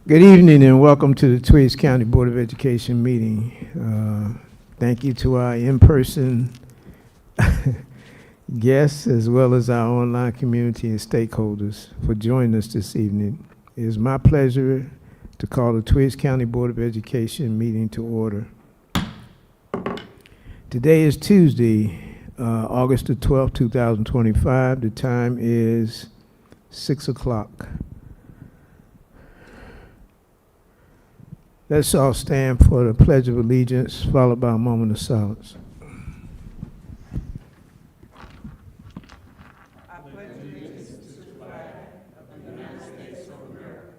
Good evening and welcome to the Twiggs County Board of Education meeting. Thank you to our in-person guests as well as our online community and stakeholders for joining us this evening. It is my pleasure to call the Twiggs County Board of Education meeting to order. Today is Tuesday, August the 12th, 2025. The time is 6 o'clock. Let's all stand for the Pledge of Allegiance, followed by a moment of silence. I pledge allegiance to the flag of the United States of America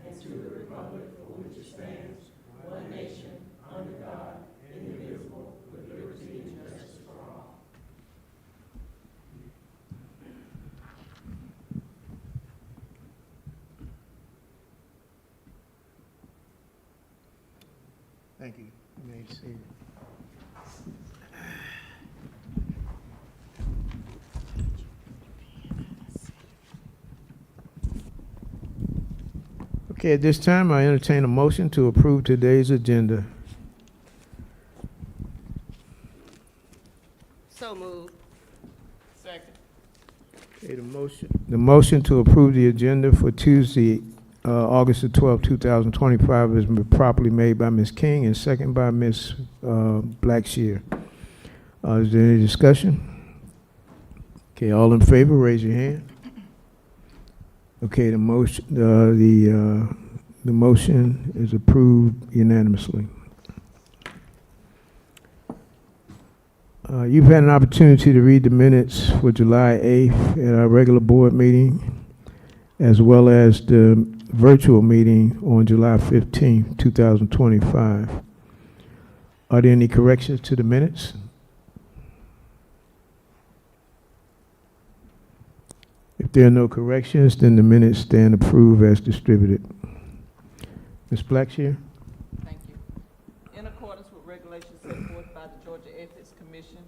and to the republic for which it stands, one nation, under God, indivisible, with liberty and justice for all. Thank you. You may be seated. Okay, at this time, I entertain a motion to approve today's agenda. So moved. Second. Okay, the motion to approve the agenda for Tuesday, August the 12th, 2025 has been properly made by Ms. King and second by Ms. Blackshear. Is there any discussion? Okay, all in favor, raise your hand. Okay, the motion is approved unanimously. You've had an opportunity to read the minutes for July 8th at our regular board meeting, as well as the virtual meeting on July 15th, 2025. Are there any corrections to the minutes? If there are no corrections, then the minutes stand approved as distributed. Ms. Blackshear? Thank you. In accordance with regulations set forth by the Georgia Ethics Commission,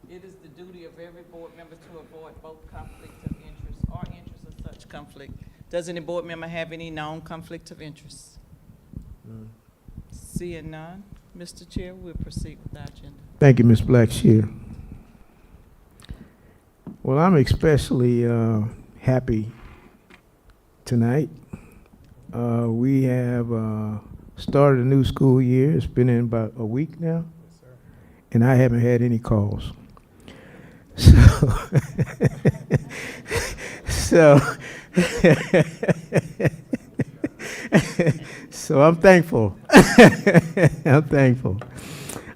it is the duty of every board member to avoid both conflicts of interest or interest of such conflict. Does any board member have any known conflict of interest? None. Seeing none, Mr. Chair, we'll proceed with our agenda. Thank you, Ms. Blackshear. Well, I'm especially happy tonight. We have started a new school year. It's been in about a week now. Yes, sir. And I haven't had any calls. So I'm thankful. I'm thankful.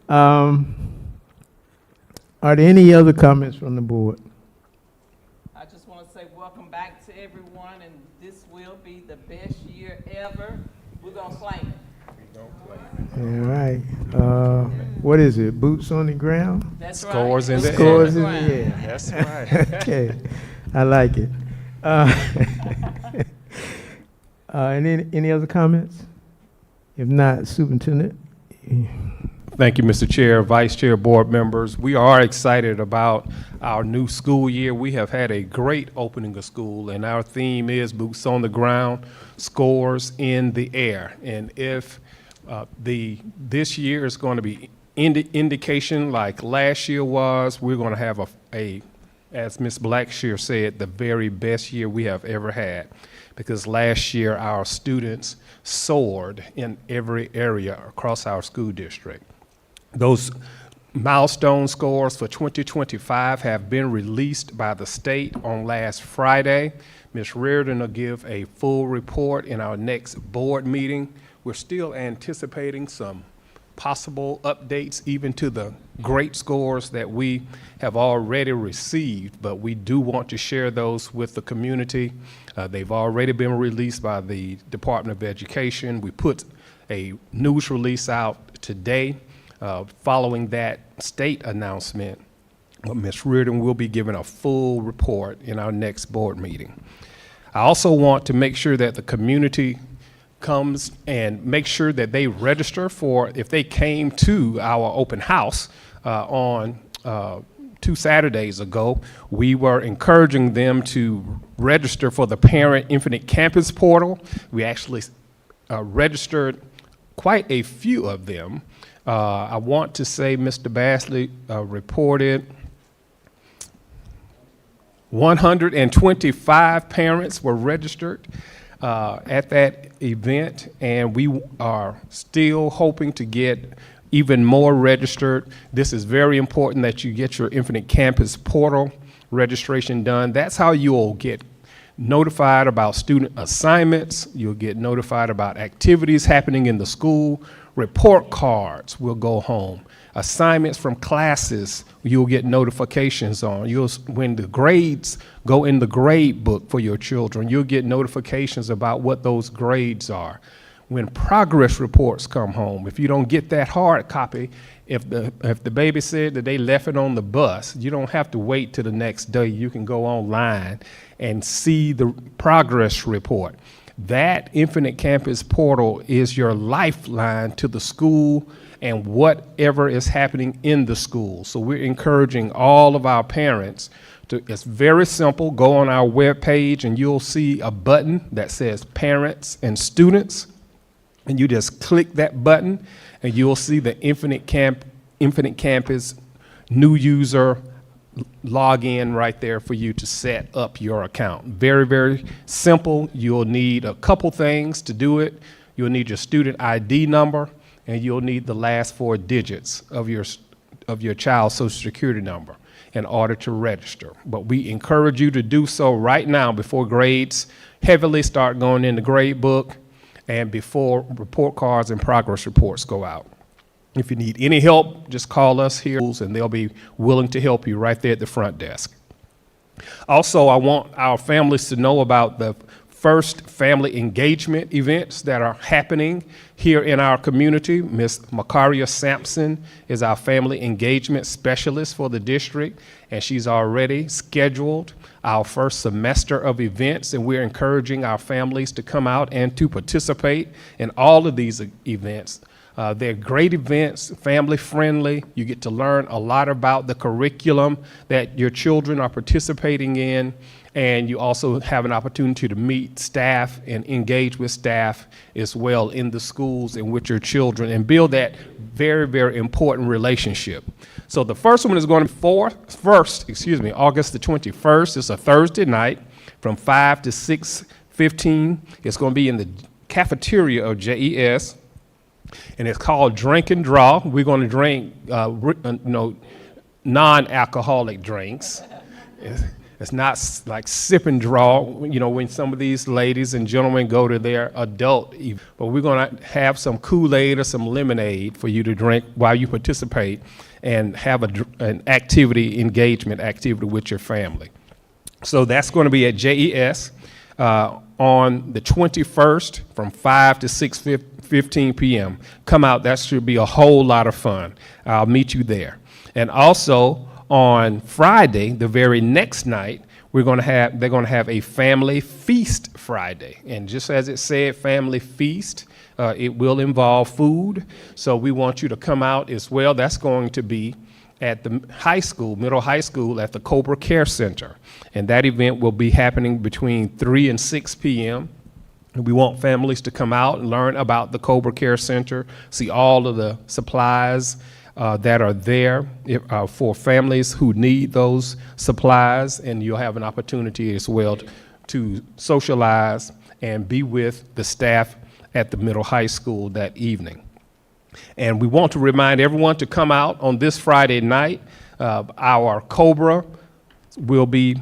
Are there any other comments from the board? I just want to say welcome back to everyone, and this will be the best year ever. We're going to claim it. All right. What is it? Boots on the ground? That's Scores right. in the Scores in Ground. the air. That's right. Okay. I like it. Any other comments? If not, Superintendent? Thank you, Mr. Chair, Vice Chair, board members. We are excited about our new school year. We have had a great opening of school, and our theme is boots on the ground, scores in the air. And if this year is going to be indication like last year was, we're going to have as Ms. Blackshear said, the very best year we have ever had. Because last year our students soared in every area across our school district. Those milestone scores for 2025 have been released by the state on last Friday. Ms. Reardon will give a full report in our next board meeting. We're still anticipating some possible updates even to the great scores that we have already received, but we do want to share those with the community. They've already been released by the Department of Education. We put a news release out today following that state announcement. Ms. Reardon will be giving a full report in our next board meeting. I also want to make sure that the community comes and make sure that they register for, if they came to our open house on 2 Saturdays ago, we were encouraging them to register for the Parent Infinite Campus portal. We actually registered quite a few of them. I want to say Mr. Bassley reported 125 parents were registered at that event, and we are still hoping to get even more registered. This is very important that you get your Infinite Campus portal registration done. That's how you'll get notified about student assignments. You'll get notified about activities happening in the school. Report cards will go home. Assignments from classes, you'll get notifications on. When the grades go in the grade book for your children, you'll get notifications about what those grades are. When progress reports come home, if you don't get that hard copy, if the baby said that they left it on the bus, you don't have to wait till the next day. You can go online and see the progress report. That Infinite Campus portal is your lifeline to the school and whatever is happening in the school. So we're encouraging all of our parents to, it's very simple, go on our webpage and you'll see a button that says Parents and Students, and you just click that button and you'll see the Infinite Campus new user login right there for you to set up your account. Very, very simple. You'll need a couple things to do it. You'll need your student ID number, and you'll need the last 4 digits of your child's social security number in order to register. But we encourage you to do so right now before grades heavily start going in the grade book and before report cards and progress reports go out. If you need any help, just call us here, and they'll be willing to help you right there at the front desk. Also, I want our families to know about the first family engagement events that are happening here in our community. Ms. Makaria Sampson is our family engagement specialist for the district, and she's already scheduled our first semester of events, and we're encouraging our families to come out and to participate in all of these events. They're great events, family friendly. You get to learn a lot about the curriculum that your children are participating in, and you also have an opportunity to meet staff and engage with staff as well in the schools and with your children and build that very, very important relationship. So the first one is going to be August the 21st. It's a Thursday night from 5 to 6:15. It's going to be in the cafeteria of JES. And it's called Drink and Draw. We're going to drink, non-alcoholic drinks. It's not like sip and draw, when some of these ladies and gentlemen go to their adult event. But we're going to have some Kool-Aid or some lemonade for you to drink while you participate and have an engagement activity with your family. So that's going to be at JES on the 21st from 5 to 6:15 p.m. Come out. That should be a whole lot of fun. I'll meet you there. And also on Friday, the very next night, they're going to have a family feast Friday. And just as it said, family feast, it will involve food. So we want you to come out as well. That's going to be at the middle high school at the Cobra Care Center. And that event will be happening between 3 and 6 p.m. We want families to come out and learn about the Cobra Care Center, see all of the supplies that are there for families who need those supplies, and you'll have an opportunity as well to socialize and be with the staff at the middle high school that evening. And we want to remind everyone to come out on this Friday night. Our Cobra will be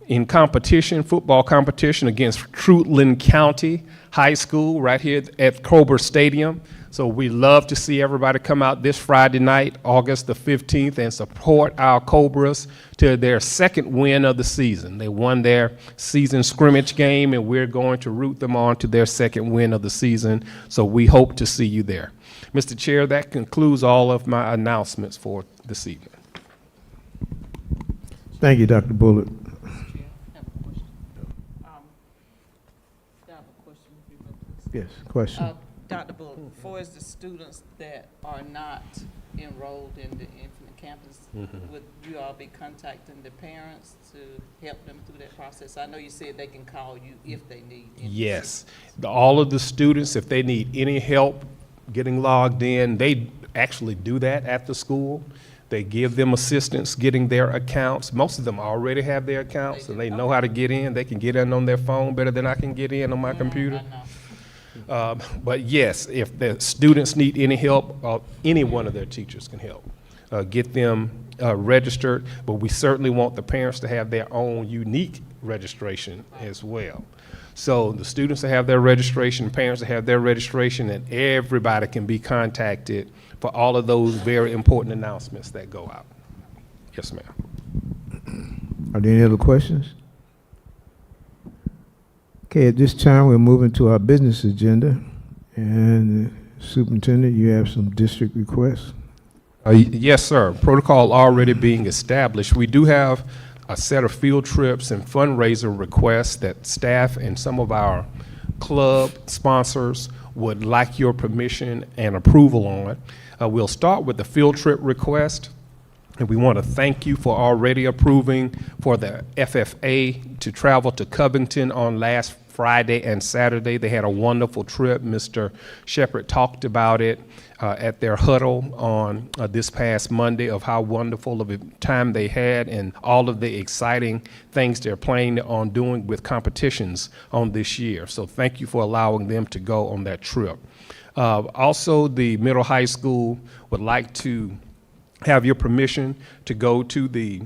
in football competition against Fruitland County High School right here at Cobra Stadium. So we love to see everybody come out this Friday night, August the 15th, and support our Cobras to their second win of the season. They won their season scrimmage game, and we're going to root them on to their second win of the season. So we hope to see you there. Mr. Chair, that concludes all of my announcements for this evening. Thank you, Dr. Bullitt. I have a question. I have a question. Yes, question. Dr. Bullock, for as the students that are not enrolled in the Infinite Campus, would you all be contacting the parents to help them through that process? I know you said they can call you if they need any Yes. All of the students, if they need any help getting logged in, they actually do that at the school. They give them assistance getting their accounts. Most of them already have their accounts, and they know how to get in. They can get in on their phone better than I can get in on my computer. I know. But yes, if the students need any help, any one of their teachers can help. Get them registered, but we certainly want the parents to have their own unique registration as well. So the students that have their registration, parents that have their registration, and everybody can be contacted for all of those very important announcements that go out. Yes, ma'am. Are there any other questions? Okay, at this time, we're moving to our business agenda. And Superintendent, you have some district requests? Yes, sir. Protocol already being established. We do have a set of field trips and fundraiser requests that staff and some of our club sponsors would like your permission and approval on. We'll start with the field trip request. And we want to thank you for already approving for the FFA to travel to Covington on last Friday and Saturday. They had a wonderful trip. Mr. Shepherd talked about it at their huddle on this past Monday of how wonderful of a time they had and all of the exciting things they're planning on doing with competitions on this year. So thank you for allowing them to go on that trip. Also, the middle high school would like to have your permission to go to the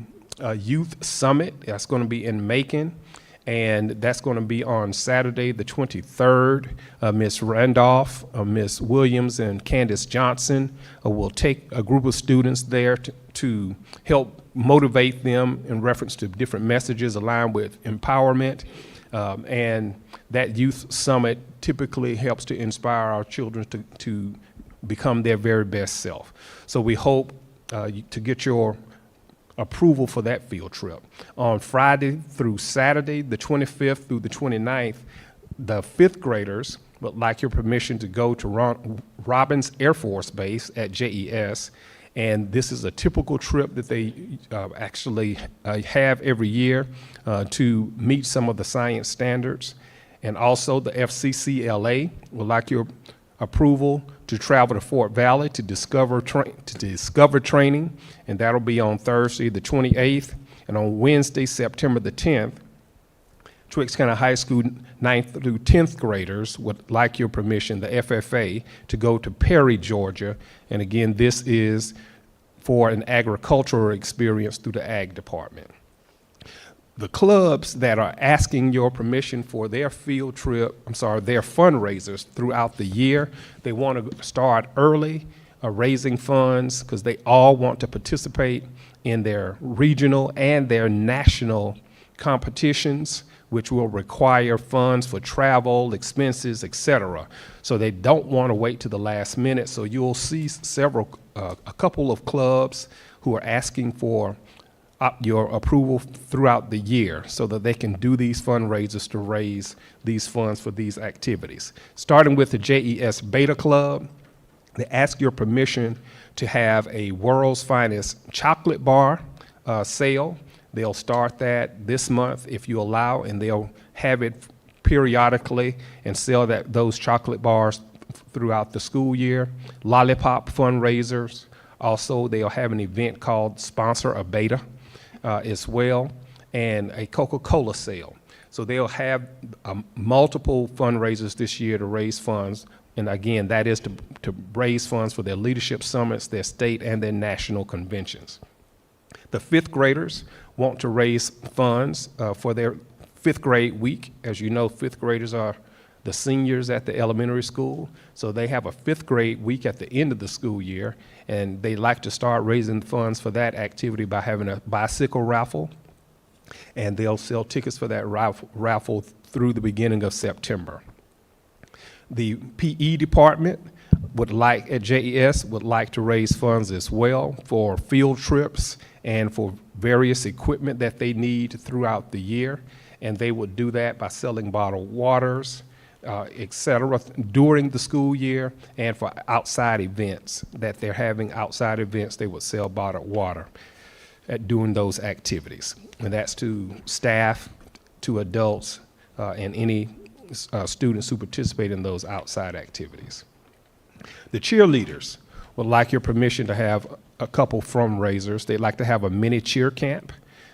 Youth Summit. That's going to be in Macon, and that's going to be on Saturday, the 23rd. Ms. Randolph, Ms. Williams, and Candace Johnson will take a group of students there to help motivate them in reference to different messages aligned with empowerment. And that Youth Summit typically helps to inspire our children to become their very best self. So we hope to get your approval for that field trip. On Friday through Saturday, the 25th through the 29th, the fifth graders would like your permission to go to Robbins Air Force Base at JES. And this is a typical trip that they actually have every year to meet some of the science standards. And also the FCCLA would like your approval to travel to Fort Valley to discover training, and that'll be on Thursday the 28th, and on Wednesday, September the 10th, Twix County High School 9th through 10th graders would like your permission, the FFA, to go to Perry, Georgia, and again, this is for an agricultural experience through the Ag Department. The clubs that are asking your permission for their their fundraisers throughout the year, they want to start early, raising funds, because they all want to participate in their regional and their national competitions, which will require funds for travel, expenses, etc. So they don't want to wait to the last minute. So you'll see a couple of clubs who are asking for your approval throughout the year so that they can do these fundraisers to raise these funds for these activities. Starting with the JES Beta Club, they ask your permission to have a World's Finest chocolate bar sale. They'll start that this month if you allow, and they'll have it periodically and sell those chocolate bars throughout the school year. Lollipop fundraisers. Also, they'll have an event called Sponsor a Beta as well, and a Coca-Cola sale. So they'll have multiple fundraisers this year to raise funds, and again, that is to raise funds for their leadership summits, their state and their national conventions. The fifth graders want to raise funds for their fifth grade week. As you know, fifth graders are the seniors at the elementary school, so they have a fifth grade week at the end of the school year, and they like to start raising funds for that activity by having a bicycle raffle, and they'll sell tickets for that raffle through the beginning of September. The PE department at JES would like to raise funds as well for field trips and for various equipment that they need throughout the year, and they would do that by selling bottled waters, et cetera, during the school year, and for outside events that they're having outside events, they would sell bottled water at doing those activities. And that's to staff, to adults, and any students who participate in those outside activities. The cheerleaders would like your permission to have a couple fundraisers. They'd like to have a mini cheer camp.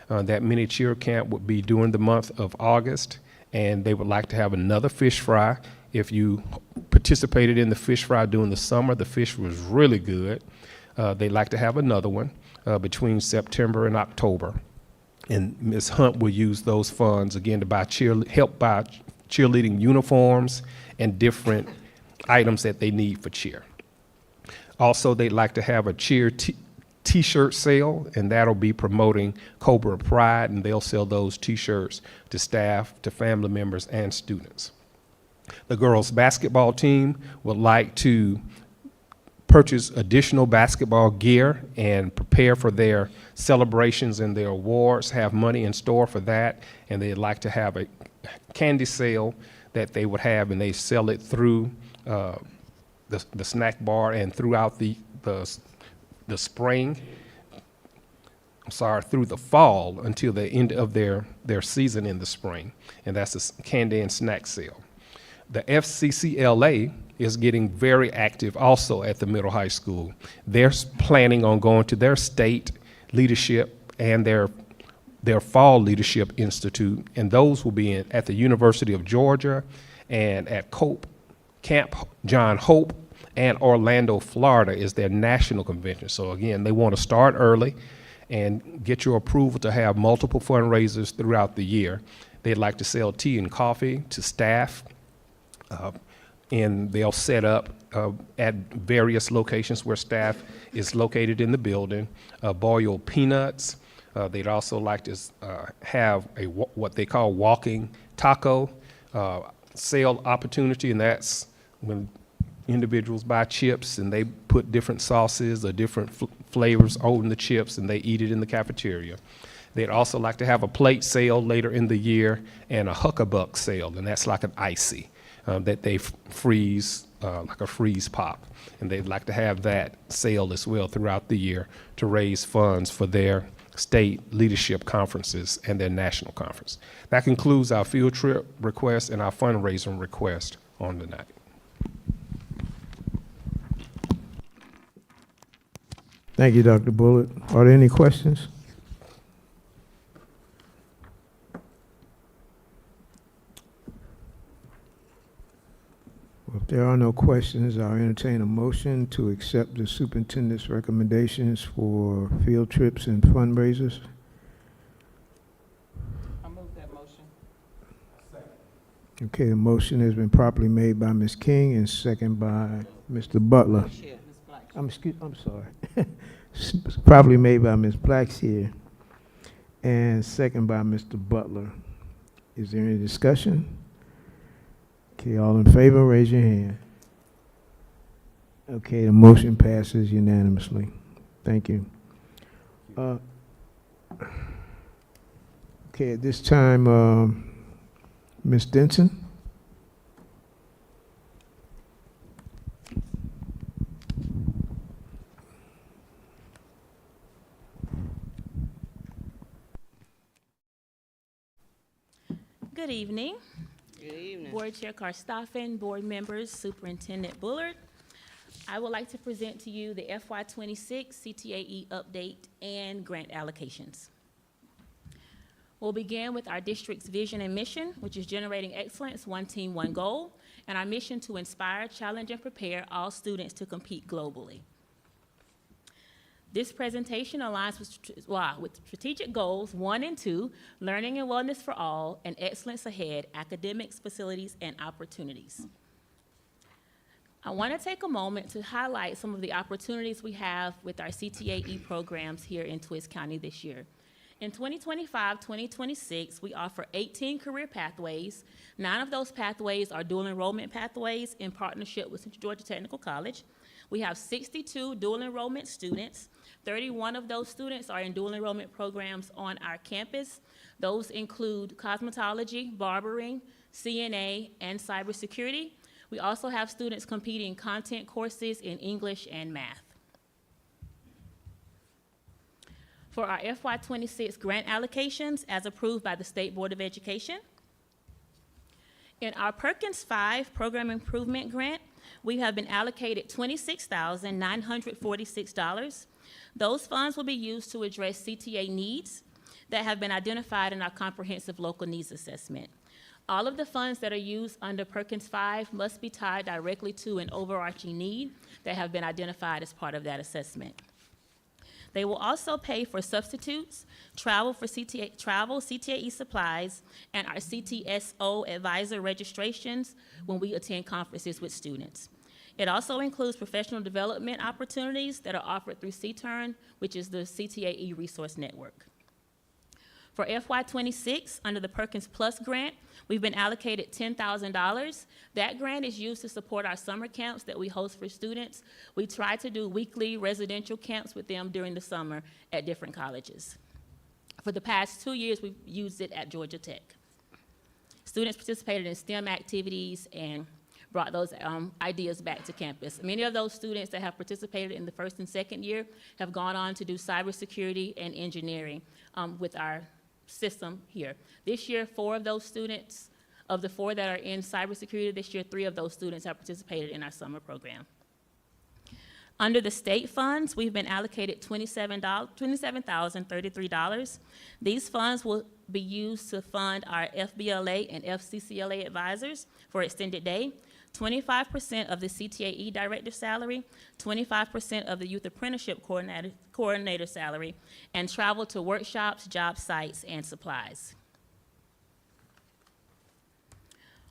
That mini cheer camp would be during the month of August, and they would like to have another fish fry. If you participated in the fish fry during the summer, the fish was really good. They'd like to have another one between September and October. And Ms. Hunt will use those funds again to help buy cheerleading uniforms and different items that they need for cheer. Also, they'd like to have a cheer T-shirt sale, and that'll be promoting Cobra Pride, and they'll sell those T-shirts to staff, to family members, and students. The girls' basketball team would like to purchase additional basketball gear and prepare for their celebrations and their awards, have money in store for that, and they'd like to have a candy sale that they would have, and they sell it through the snack bar and throughout the spring, through the fall until the end of their season in the spring, and that's a candy and snack sale. The FCCLA is getting very active also at the middle high school. They're planning on going to their state leadership and their fall leadership institute, and those will be at the University of Georgia and at Camp John Hope, and Orlando, Florida is their national convention. So again, they want to start early and get your approval to have multiple fundraisers throughout the year. They'd like to sell tea and coffee to staff, and they'll set up at various locations where staff is located in the building, boil peanuts. They'd also like to have what they call walking taco sale opportunity, and that's when individuals buy chips and they put different sauces or different flavors on the chips and they eat it in the cafeteria. They'd also like to have a plate sale later in the year and a huckabuck sale, and that's like an icy that they freeze, like a freeze pop. And they'd like to have that sale as well throughout the year to raise funds for their state leadership conferences and their national conference. That concludes our field trip request and our fundraising request on the night. Thank you, Dr. Bullitt. Are there any questions? Well, if there are no questions, I'll entertain a motion to accept the superintendent's recommendations for field trips and fundraisers. I move that motion. Okay, the motion has been properly made by Ms. King and second by Mr. Butler. Chair, Ms. Black. I'm sorry. Properly made by Ms. Blackshear and second by Mr. Butler. Is there any discussion? Okay, all in favor, raise your hand. Okay, the motion passes unanimously. Thank you. Okay, at this time, Ms. Denson. Good evening. Good evening. Board Chair Karstoffen, board members, Superintendent Bullard. I would like to present to you the FY26 CTAE update and grant allocations. We'll begin with our district's vision and mission, which is generating excellence, one team, one goal, and our mission to inspire, challenge, and prepare all students to compete globally. This presentation aligns with strategic goals 1 and 2, learning and wellness for all, and excellence ahead, academics, facilities, and opportunities. I want to take a moment to highlight some of the opportunities we have with our CTAE programs here in Twist County this year. In 2025-2026, we offer 18 career pathways. 9 of those pathways are dual enrollment pathways in partnership with Central Georgia Technical College. We have 62 dual enrollment students. 31 of those students are in dual enrollment programs on our campus. Those include cosmetology, barbering, CNA, and cybersecurity. We also have students competing content courses in English and math. For our FY26 grant allocations, as approved by the State Board of Education, in our Perkins 5 Program Improvement Grant, we have been allocated $26,946. Those funds will be used to address CTA needs that have been identified in our Comprehensive Local Needs Assessment. All of the funds that are used under Perkins 5 must be tied directly to an overarching need that have been identified as part of that assessment. They will also pay for substitutes, travel, CTAE supplies, and our CTSO advisor registrations when we attend conferences with students. It also includes professional development opportunities that are offered through CTERN, which is the CTAE Resource Network. For FY26, under the Perkins Plus grant, we've been allocated $10,000. That grant is used to support our summer camps that we host for students. We try to do weekly residential camps with them during the summer at different colleges. For the past 2 years, we've used it at Georgia Tech. Students participated in STEM activities and brought those ideas back to campus. Many of those students that have participated in the first and second year have gone on to do cybersecurity and engineering with our system here. This year, 4 of those students, of the 4 that are in cybersecurity this year, 3 of those students have participated in our summer program. Under the state funds, we've been allocated $27,033. These funds will be used to fund our FBLA and FCCLA advisors for extended day, 25% of the CTAE director salary, 25% of the youth apprenticeship coordinator salary, and travel to workshops, job sites, and supplies.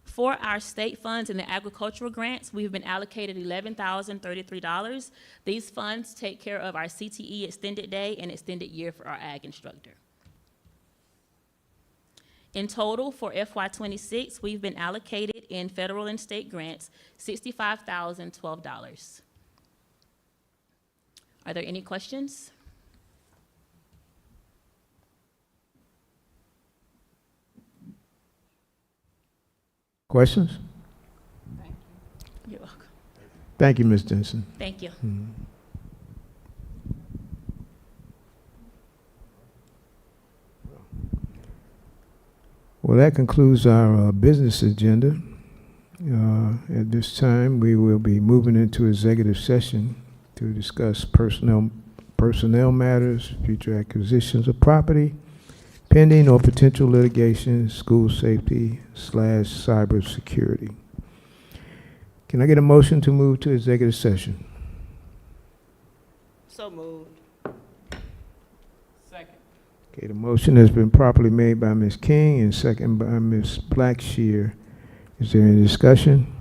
For our state funds and the agricultural grants, we've been allocated $11,033. These funds take care of our CTE extended day and extended year for our ag instructor. In total, for FY26, we've been allocated in federal and state grants $65,012. Are there any questions? Questions? You're welcome. Thank you, Ms. Denson. Thank you. Well, that concludes our business agenda. At this time, we will be moving into executive session to discuss personnel matters, future acquisitions of property, pending or potential litigation, school safety / cybersecurity. Can I get a motion to move to executive session? So moved. Second. Okay, the motion has been properly made by Ms. King and second by Ms. Blackshear. Is there any discussion?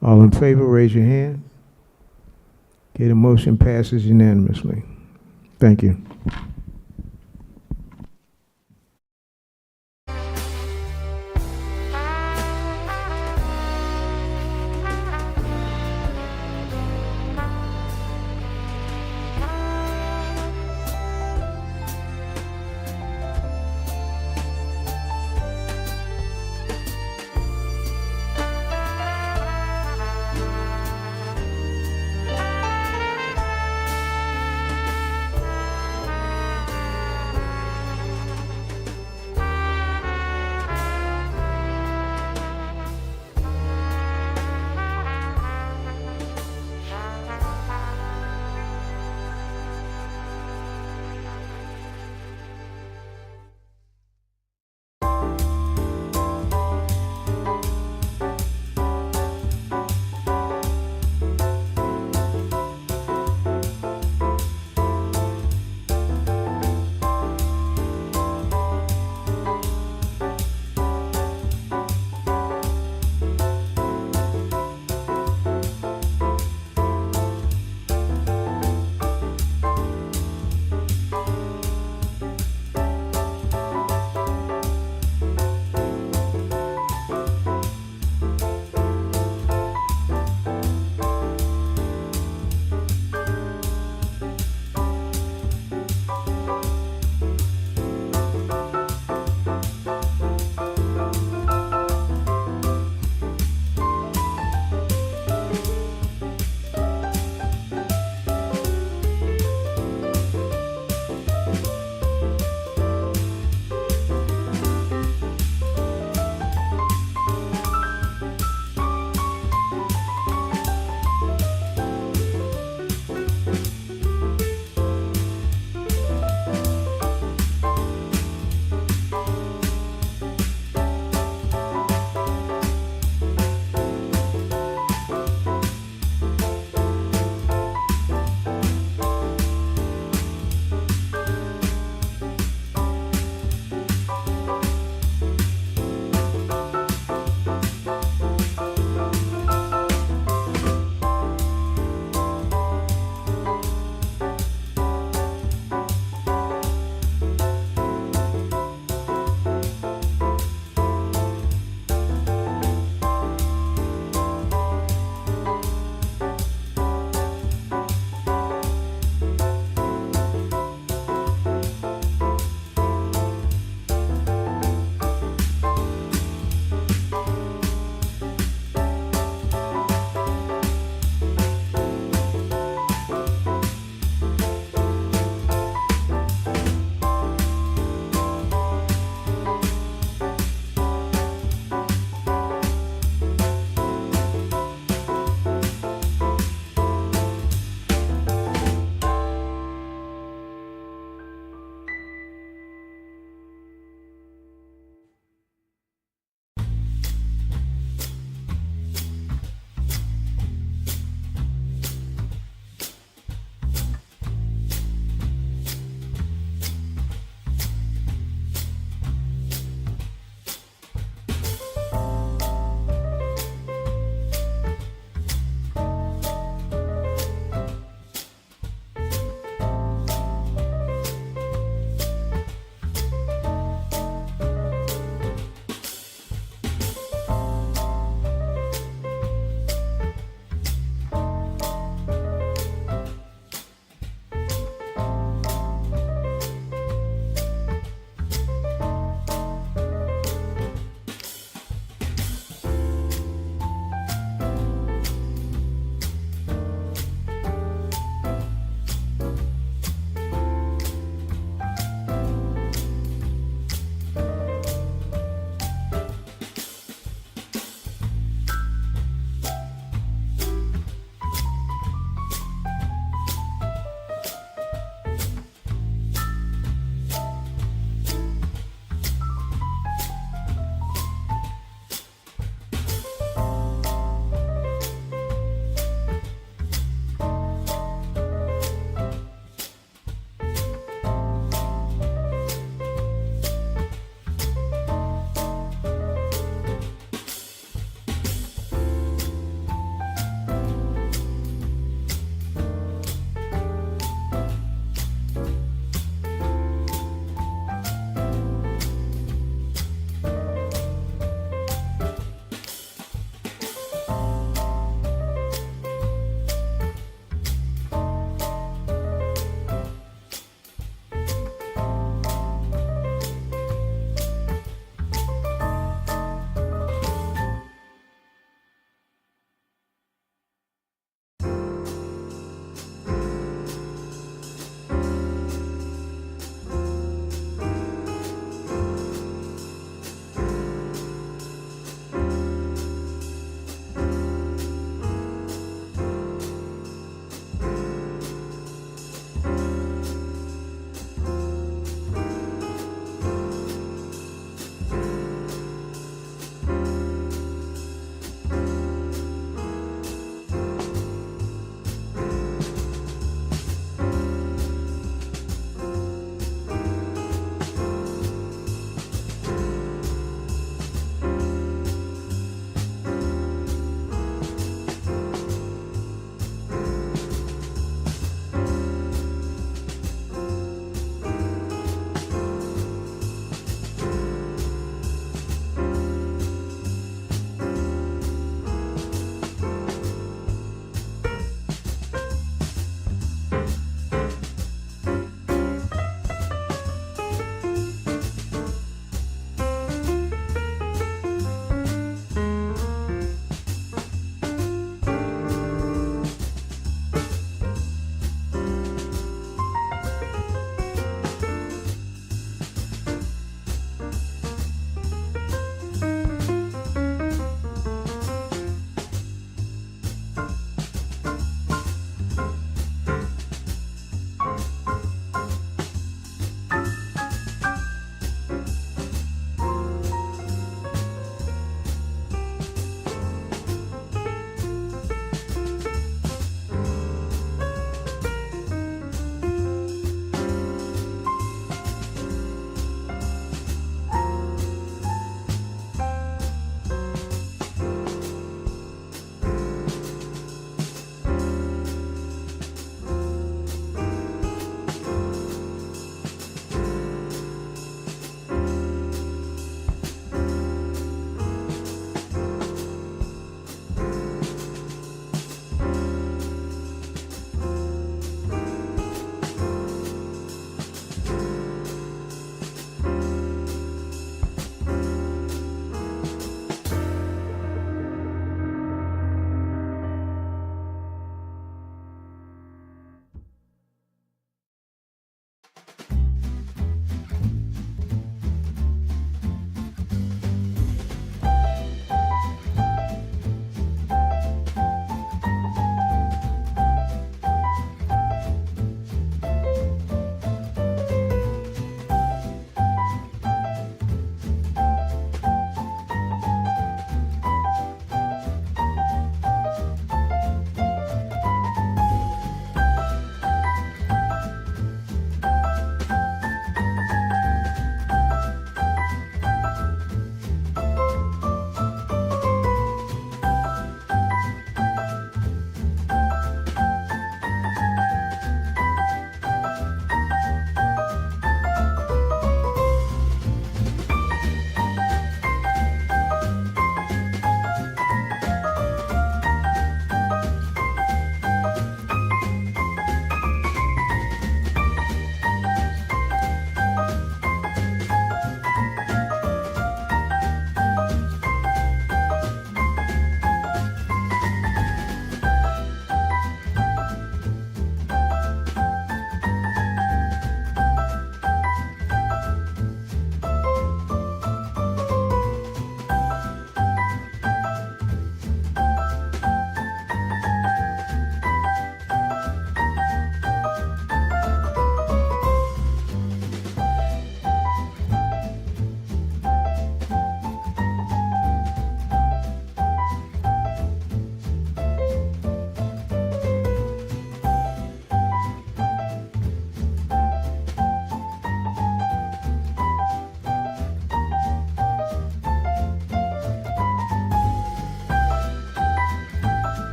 All in favor, raise your hand. Okay, the motion passes unanimously. Thank you.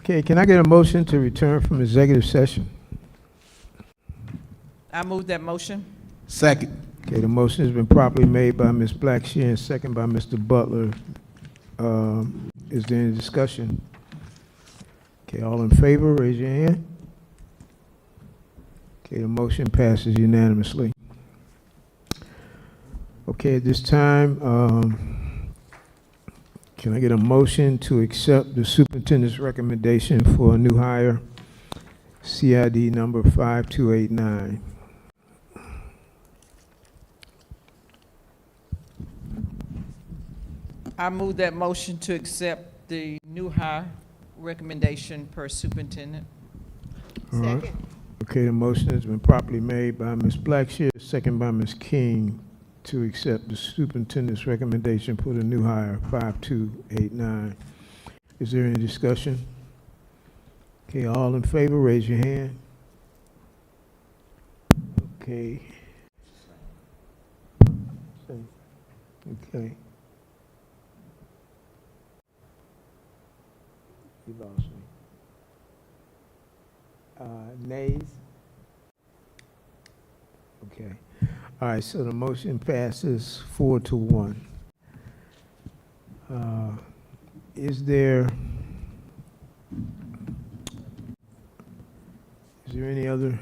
Okay, can I get a motion to return from executive session? I move that motion. Second. Okay, the motion has been properly made by Ms. Blackshear and second by Mr. Butler. Is there any discussion? Okay, all in favor, raise your hand. Okay, the motion passes unanimously. Okay, at this time, can I get a motion to accept the superintendent's recommendation for a new hire, CID number 5289? I move that motion to accept the new hire recommendation per superintendent. All right. Okay, the motion has been properly made by Ms. Blackshear, second by Ms. King, to accept the superintendent's recommendation for the new hire, 5289. Is there any discussion? Okay, all in favor, raise your hand. Okay. Okay. You lost me. Nays? Okay. All right, so the motion passes 4-1. Is there any other?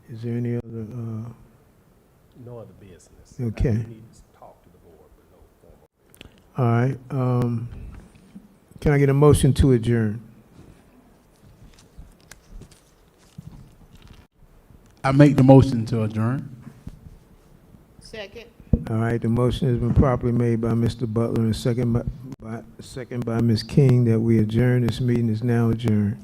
Is there any other? No other business. Okay. We need to talk to the board, but no formal. All right. Can I get a motion to adjourn? I make the motion to adjourn. Second. All right, the motion has been properly made by Mr. Butler and second by Ms. King that we adjourn. This meeting is now adjourned.